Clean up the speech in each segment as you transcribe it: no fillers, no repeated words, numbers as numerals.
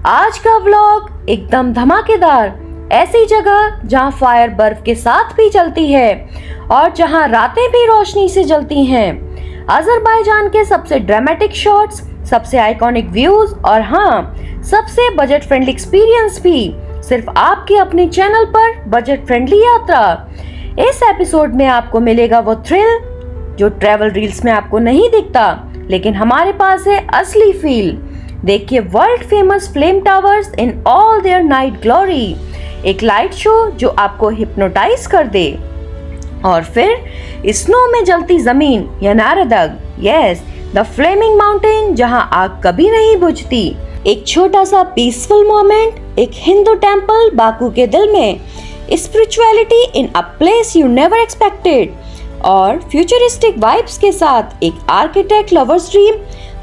आज का व्लॉग एकदम धमाकेदार, ऐसी जगह जहां फायर बर्फ के साथ भी जलती है और जहां रातें भी रोशनी से जलती हैं। अजरबैजान के सबसे ड्रामेटिक शॉट्स, सबसे आइकॉनिक व्यूज और हाँ, सबसे बजट फ्रेंडली एक्सपीरियंस भी सिर्फ आपके अपने चैनल पर बजट फ्रेंडली यात्रा। इस एपिसोड में आपको मिलेगा वो थ्रिल जो ट्रैवल रील्स में आपको नहीं दिखता, लेकिन हमारे पास है असली फील। देखिए world famous flame towers in all their night glory, एक लाइट शो जो आपको हिप्नोटाइज कर दे। और फिर स्नो में जलती जमीन यनारदग, यस द फ्लेमिंग माउंटेन जहां आग कभी नहीं बुझती। एक छोटा सा पीसफुल मोमेंट, एक हिंदू टेम्पल बाकू के दिल में, spirituality in a place you never expected और फ्यूचरिस्टिक वाइब्स के साथ एक architect lovers dream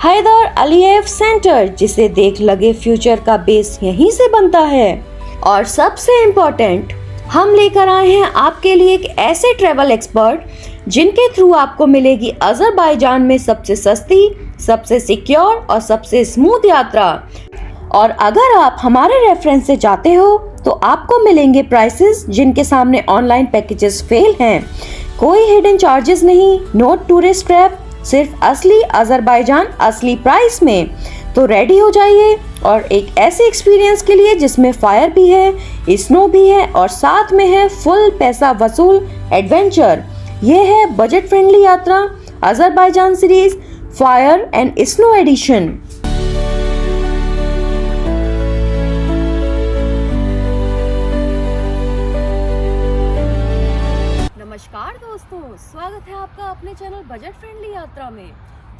Heydar Aliyev Centre, जिसे देख लगे फ्यूचर का बेस यहीं से बनता है। और सबसे इम्पोर्टेंट, हम लेकर आए हैं आपके लिए एक ऐसे ट्रैवल एक्सपर्ट जिनके थ्रू आपको मिलेगी अजरबैजान में सबसे सस्ती, सबसे सिक्योर और सबसे स्मूथ यात्रा। और अगर आप हमारे रेफरेंस से जाते हो तो आपको मिलेंगे प्राइसेस जिनके सामने ऑनलाइन पैकेजेस फेल हैं। कोई हिडन चार्जेस नहीं, नो टूरिस्ट ट्रैप, सिर्फ असली अजरबैजान असली प्राइस में। तो रेडी हो जाइए और एक ऐसे एक्सपीरियंस के लिए जिसमें फायर भी है, स्नो भी है और साथ में है फुल पैसा वसूल एडवेंचर। ये है बजट फ्रेंडली यात्रा Azerbaijan series fire and snow edition. नमस्कार दोस्तों, स्वागत है आपका अपने चैनल बजट फ्रेंडली यात्रा में,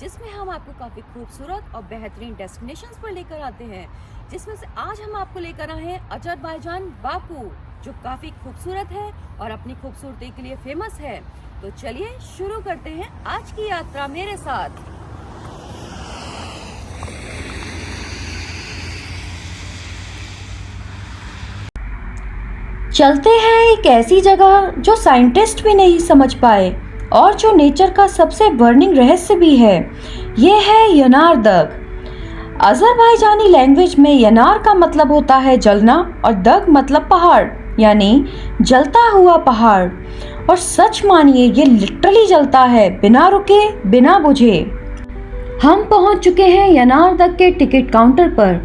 जिसमें हम आपको काफी खूबसूरत और बेहतरीन डेस्टिनेशंस पर लेकर आते हैं। जिसमें से आज हम आपको लेकर आए हैं अजरबैजान बाकू, जो काफी खूबसूरत है और अपनी खूबसूरती के लिए फेमस है। तो चलिए शुरू करते हैं आज की यात्रा मेरे साथ। चलते हैं एक ऐसी जगह जो साइंटिस्ट भी नहीं समझ पाए और जो नेचर का सबसे बर्निंग रहस्य भी है। ये है यनारदग। अजरबैजानी लैंग्वेज में यनार का मतलब होता है जलना और दग मतलब पहाड़, यानी जलता हुआ पहाड़। और सच मानिए ये लिटरली जलता है, बिना रुके बिना बुझे। हम पहुंच चुके हैं यनारदग के टिकट काउंटर पर।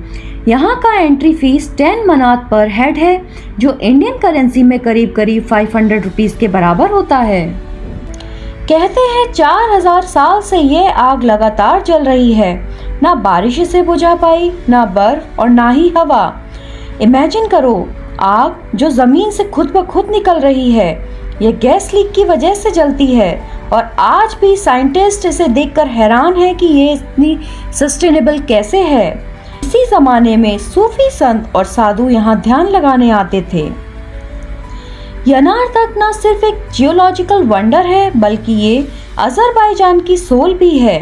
यहाँ का एंट्री फीस 10 मनात पर हेड है, जो इंडियन करेंसी में करीब करीब 500 रुपीस के बराबर होता है। कहते हैं 4000 साल से ये आग लगातार जल रही है, ना बारिश इसे बुझा पाई, ना बर्फ और ना ही हवा। इमेजिन करो, आग जो जमीन से खुद ब खुद निकल रही है, ये गैस लीक की वजह से जलती है। और आज भी साइंटिस्ट इसे देखकर हैरान है कि ये इतनी सस्टेनेबल कैसे है। इसी जमाने में सूफी संत और साधु यहाँ ध्यान लगाने आते थे। यनारदग न सिर्फ एक जियोलॉजिकल वंडर है, बल्कि ये अजरबैजान की सोल भी है।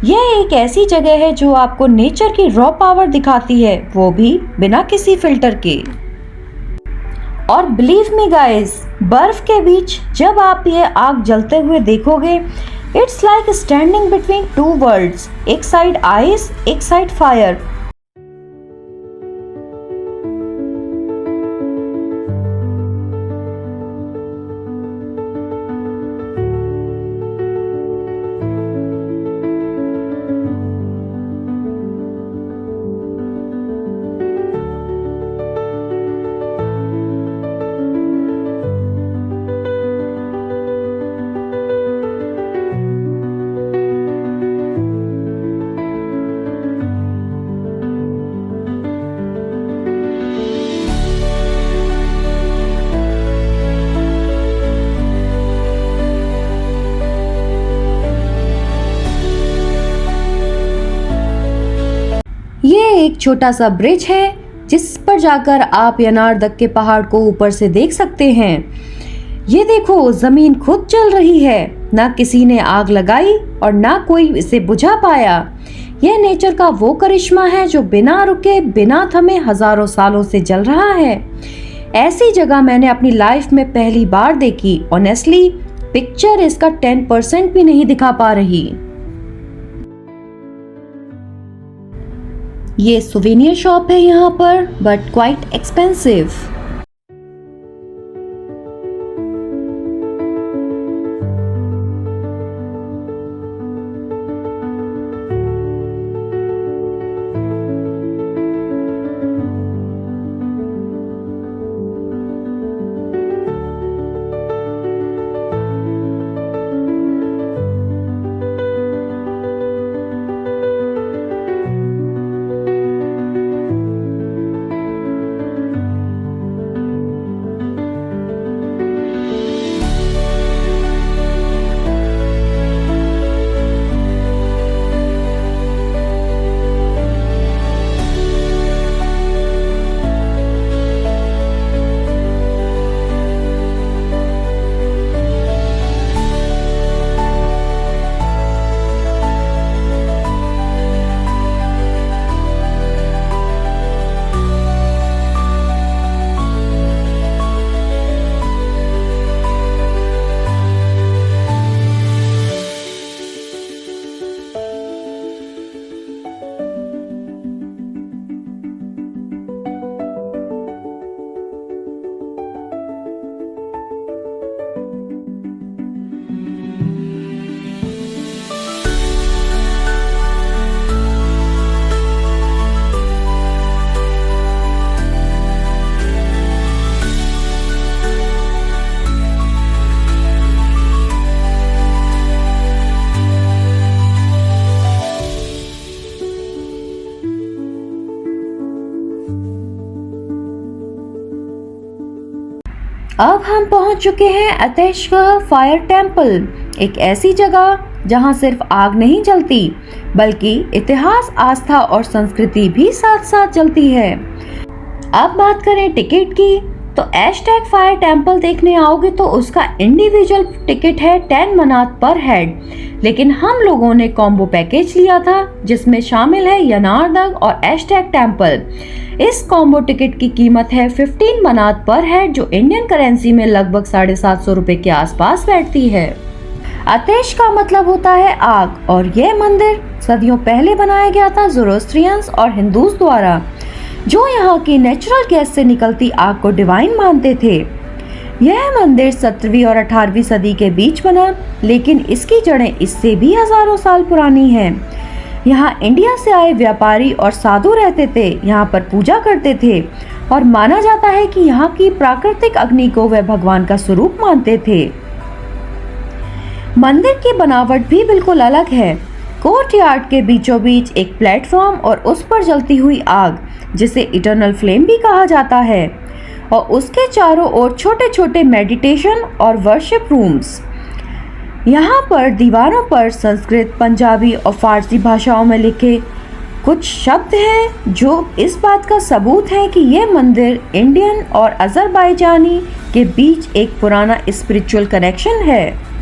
यह एक ऐसी जगह है जो आपको नेचर की रॉ पावर दिखाती है, वो भी बिना किसी फिल्टर के। और बिलीव मी गाइस, बर्फ के बीच जब आप ये आग जलते हुए देखोगे, it's like standing between two worlds. एक साइड आइस, एक साइड फायर। ये एक छोटा सा ब्रिज है जिस पर जाकर आप यनारदग के पहाड़ को ऊपर से देख सकते हैं। ये देखो, जमीन खुद जल रही है, ना किसी ने आग लगाई और ना कोई इसे बुझा पाया। यह नेचर का वो करिश्मा है जो बिना रुके बिना थमे हजारों सालों से जल रहा है। ऐसी जगह मैंने अपनी लाइफ में पहली बार देखी। ऑनेस्टली पिक्चर इसका 10% भी नहीं दिखा पा रही। ये सुवेनियर शॉप है यहाँ पर, बट क्वाइट एक्सपेंसिव। अब हम पहुंच चुके हैं अतेशगढ़ फायर टेम्पल, एक ऐसी जगह जहां सिर्फ आग नहीं जलती बल्कि इतिहास, आस्था और संस्कृति भी साथ साथ जलती है। अब बात करें टिकट की, तो एशटेग फायर टेम्पल देखने आओगे तो उसका इंडिविजुअल टिकट है 10 मनात पर हेड, लेकिन हम लोगों ने कॉम्बो पैकेज लिया था जिसमें शामिल है यनारदग और एशटेग टेम्पल। इस कॉम्बो टिकट की कीमत है 15 मनात पर हेड, जो इंडियन करेंसी में लगभग 750 रुपए के आसपास बैठती है। अतेश का मतलब होता है आग, और यह मंदिर सदियों पहले बनाया गया था ज़ोरोस्ट्रियंस और हिंदूज द्वारा, जो यहाँ की नेचुरल गैस से निकलती आग को डिवाइन मानते थे। यह मंदिर 17वीं और 18वीं सदी के बीच बना, लेकिन इसकी जड़ें इससे भी हजारों साल पुरानी हैं। यहाँ इंडिया से आए व्यापारी और साधु रहते थे, यहाँ पर पूजा करते थे और माना जाता है कि यहाँ की प्राकृतिक अग्नि को वे भगवान का स्वरूप मानते थे। मंदिर की बनावट भी बिल्कुल अलग है। कोर्टयार्ड के बीचों बीच एक प्लेटफॉर्म और उस पर जलती हुई आग, जिसे इटर्नल फ्लेम भी कहा जाता है, और उसके चारों ओर छोटे छोटे मेडिटेशन और वर्शिप रूम्स। यहाँ पर दीवारों पर संस्कृत, पंजाबी और फारसी भाषाओं में लिखे कुछ शब्द हैं, जो इस बात का सबूत है कि यह मंदिर इंडियन और अज़रबैजानी के बीच एक पुराना स्पिरिचुअल कनेक्शन है।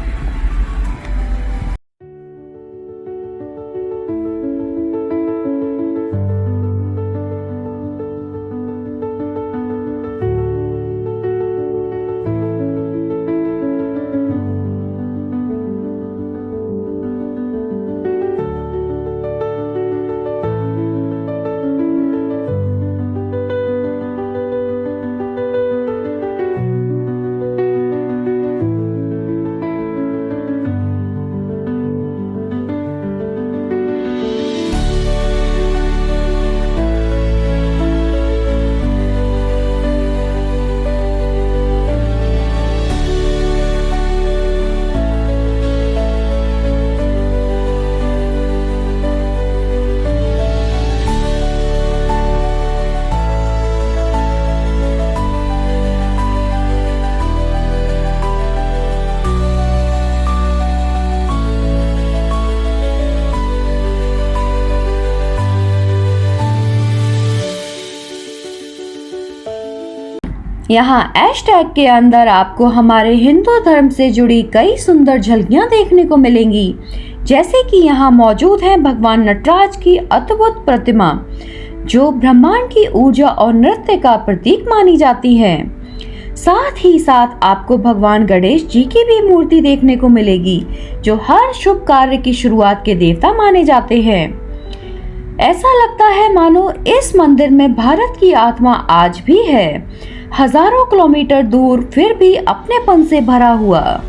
यहाँ एशटेग के अंदर आपको हमारे हिंदू धर्म से जुड़ी कई सुंदर झलकियाँ देखने को मिलेंगी, जैसे कि यहाँ मौजूद है भगवान नटराज की अद्भुत प्रतिमा, जो ब्रह्मांड की ऊर्जा और नृत्य का प्रतीक मानी जाती है। साथ ही साथ आपको भगवान गणेश जी की भी मूर्ति देखने को मिलेगी, जो हर शुभ कार्य की शुरुआत के देवता माने जाते हैं। ऐसा लगता है मानो इस मंदिर में भारत की आत्मा आज भी है, हजारों किलोमीटर दूर फिर भी अपनेपन से भरा हुआ।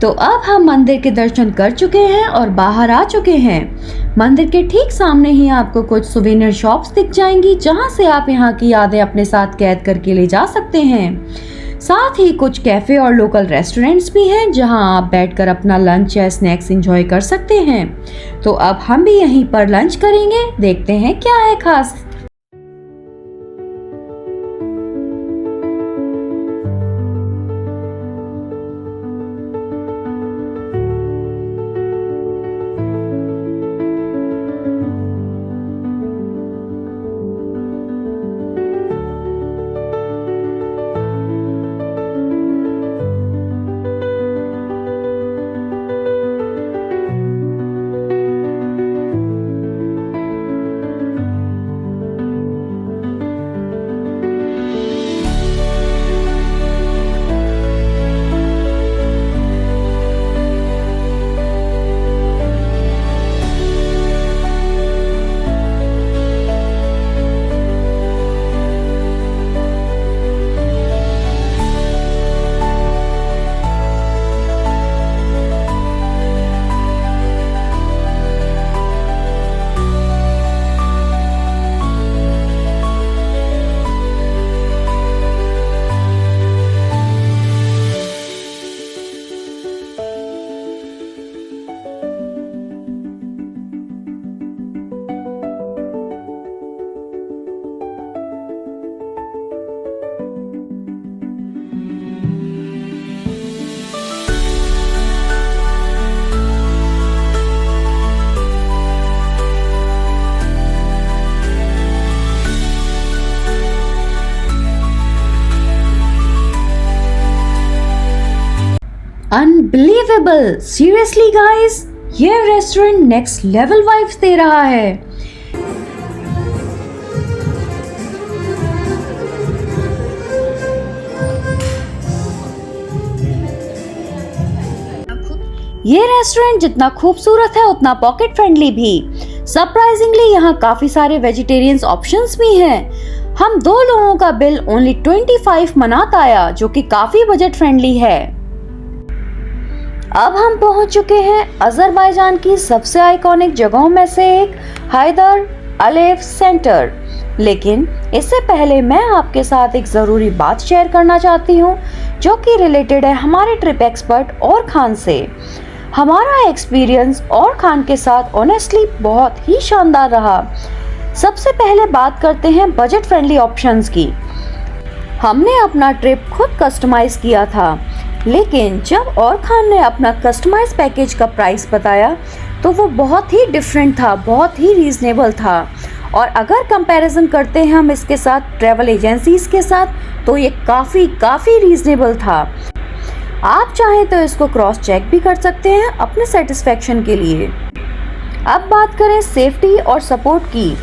तो अब हम मंदिर के दर्शन कर चुके हैं और बाहर आ चुके हैं। मंदिर के ठीक सामने ही आपको कुछ सुवेनियर शॉप्स दिख जाएंगी, जहां से आप यहां की यादें अपने साथ कैद करके ले जा सकते हैं। साथ ही कुछ कैफे और लोकल रेस्टोरेंट्स भी हैं, जहां आप बैठकर अपना लंच या स्नैक्स एंजॉय कर सकते हैं। तो अब हम भी यहीं पर लंच करेंगे, देखते हैं क्या है खास। अनबिलीवेबल, सीरियसली गाइस, ये रेस्टोरेंट नेक्स्ट लेवल वाइब्स दे रहा है। ये रेस्टोरेंट जितना खूबसूरत है उतना पॉकेट फ्रेंडली भी। सरप्राइजिंगली यहाँ काफी सारे वेजिटेरियन ऑप्शंस भी हैं। हम 2 लोगों का बिल ओनली 25 मनात आया, जो कि काफी बजट फ्रेंडली है। अब हम पहुंच चुके हैं अजरबैजान की सबसे आइकॉनिक जगहों में से एक, हैदर अलियेव सेंटर। लेकिन इससे पहले मैं आपके साथ एक ज़रूरी बात शेयर करना चाहती हूँ, जो कि रिलेटेड है हमारे ट्रिप एक्सपर्ट और खान से। हमारा एक्सपीरियंस और खान के साथ ऑनेस्टली बहुत ही शानदार रहा। सबसे पहले बात करते हैं बजट फ्रेंडली ऑप्शंस की। हमने अपना ट्रिप खुद कस्टमाइज किया था, लेकिन जब और खान ने अपना कस्टमाइज पैकेज का प्राइस बताया तो वो बहुत ही डिफरेंट था, बहुत ही रीजनेबल था। और अगर कंपैरिजन करते हैं हम इसके साथ ट्रैवल एजेंसीज के साथ, तो ये काफ़ी रीजनेबल था। आप चाहें तो इसको क्रॉस चेक भी कर सकते हैं अपने सेटिस्फेक्शन के लिए। अब बात करें सेफ्टी और सपोर्ट की,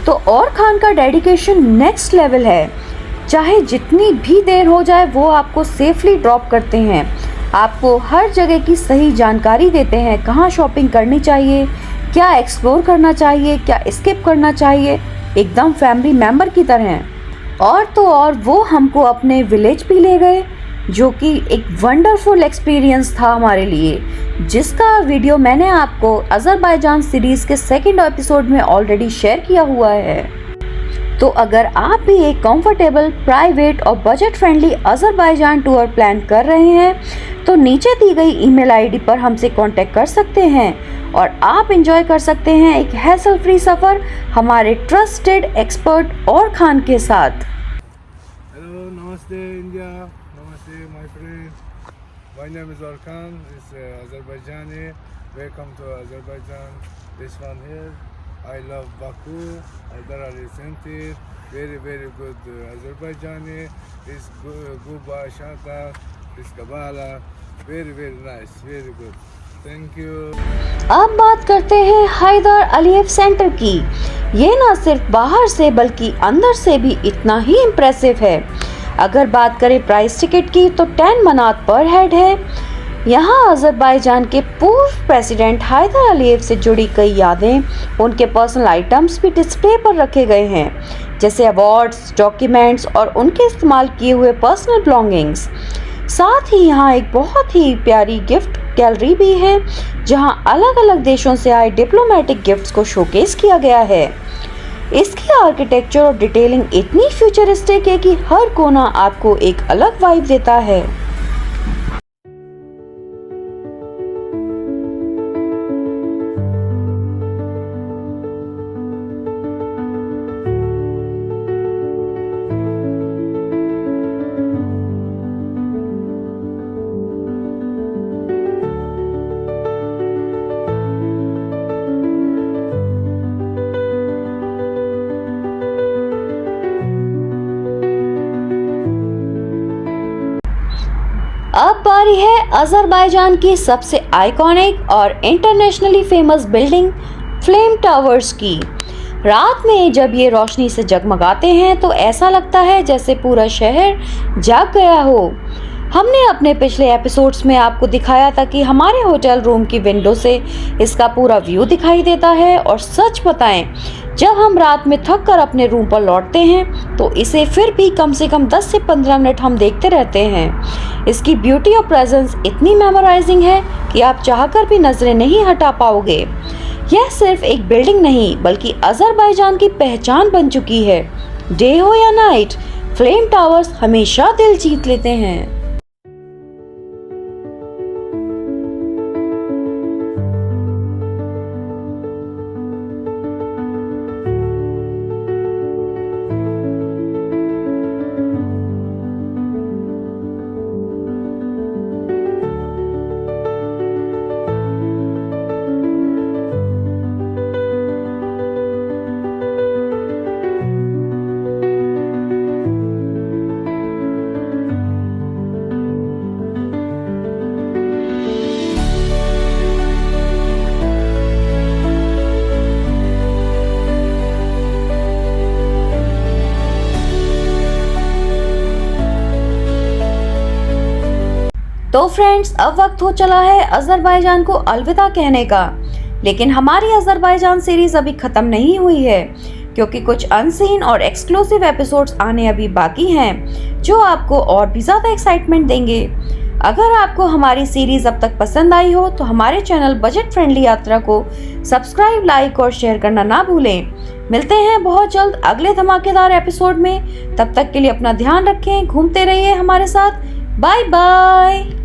तो और खान का डेडिकेशन नेक्स्ट लेवल है। चाहे जितनी भी देर हो जाए वो आपको सेफली ड्रॉप करते हैं, आपको हर जगह की सही जानकारी देते हैं, कहाँ शॉपिंग करनी चाहिए, क्या एक्सप्लोर करना चाहिए, क्या स्किप करना चाहिए, एकदम फैमिली मेंबर की तरह। और तो और वो हमको अपने विलेज भी ले गए, जो कि एक वंडरफुल एक्सपीरियंस था हमारे लिए, जिसका वीडियो मैंने आपको अजरबैजान सीरीज़ के 2nd एपिसोड में ऑलरेडी शेयर किया हुआ है। तो अगर आप भी एक कंफर्टेबल, प्राइवेट और budget friendly Azerbaijan tour plan कर रहे हैं, तो नीचे दी गई ईमेल आईडी पर हमसे कांटेक्ट कर सकते हैं और आप एंजॉय कर सकते हैं एक हैसल फ्री सफ़र हमारे ट्रस्टेड एक्सपर्ट और खान के साथ। Hello, Namaste India, Namaste my friend. My name is Orkan, it's Azerbaijani. Welcome to Azerbaijan. This one here, I love Baku, Haydar Aliyev Center. Very good Azerbaijani. It's Guba, Shanta, it's Kabala. Very nice, very good. Thank you. अब बात करते हैं Haider अलियेव centre की। ये ना सिर्फ बाहर से बल्कि अंदर से भी इतना ही इम्प्रेसिव है। अगर बात करें प्राइस टिकट की, तो 10 मनात पर हेड है। यहाँ अजरबैजान के पूर्व प्रेसिडेंट हैदर अलियेव से जुड़ी कई यादें, उनके पर्सनल आइटम्स भी डिस्प्ले पर रखे गए हैं, जैसे अवार्ड्स, डॉक्यूमेंट्स और उनके इस्तेमाल किए हुए पर्सनल बिलोंगिंग्स। साथ ही यहाँ एक बहुत ही प्यारी गिफ्ट गैलरी भी है, जहाँ अलग अलग देशों से आए डिप्लोमेटिक गिफ्ट्स को शोकेस किया गया है। इसकी आर्किटेक्चर और डिटेलिंग इतनी फ्यूचरिस्टिक है कि हर कोना आपको एक अलग वाइब देता है। अब बारी है अजरबैजान की सबसे आइकॉनिक और internationally famous building flame towers की। रात में जब ये रोशनी से जगमगाते हैं तो ऐसा लगता है जैसे पूरा शहर जाग गया हो। हमने अपने पिछले एपिसोड्स में आपको दिखाया था कि हमारे होटल रूम की विंडो से इसका पूरा व्यू दिखाई देता है, और सच बताएं, जब हम रात में थक कर अपने रूम पर लौटते हैं तो इसे फिर भी कम से कम 10 से 15 मिनट हम देखते रहते हैं। इसकी ब्यूटी और प्रेजेंस इतनी मेमोराइजिंग है कि आप चाहकर भी नजरें नहीं हटा पाओगे। यह सिर्फ एक बिल्डिंग नहीं बल्कि अजरबैजान की पहचान बन चुकी है। डे हो या नाइट, फ्लेम टावर्स हमेशा दिल जीत लेते हैं। तो फ्रेंड्स, अब वक्त हो चला है अजरबैजान को अलविदा कहने का। लेकिन हमारी अजरबैजान सीरीज अभी खत्म नहीं हुई है, क्योंकि कुछ अनसीन और एक्सक्लूसिव एपिसोड्स आने अभी बाकी हैं, जो आपको और भी ज़्यादा एक्साइटमेंट देंगे। अगर आपको हमारी सीरीज अब तक पसंद आई हो तो हमारे चैनल बजट फ्रेंडली यात्रा को सब्सक्राइब, लाइक और शेयर करना ना भूलें। मिलते हैं बहुत जल्द अगले धमाकेदार एपिसोड में। तब तक के लिए अपना ध्यान रखें, घूमते रहिए हमारे साथ। Bye bye.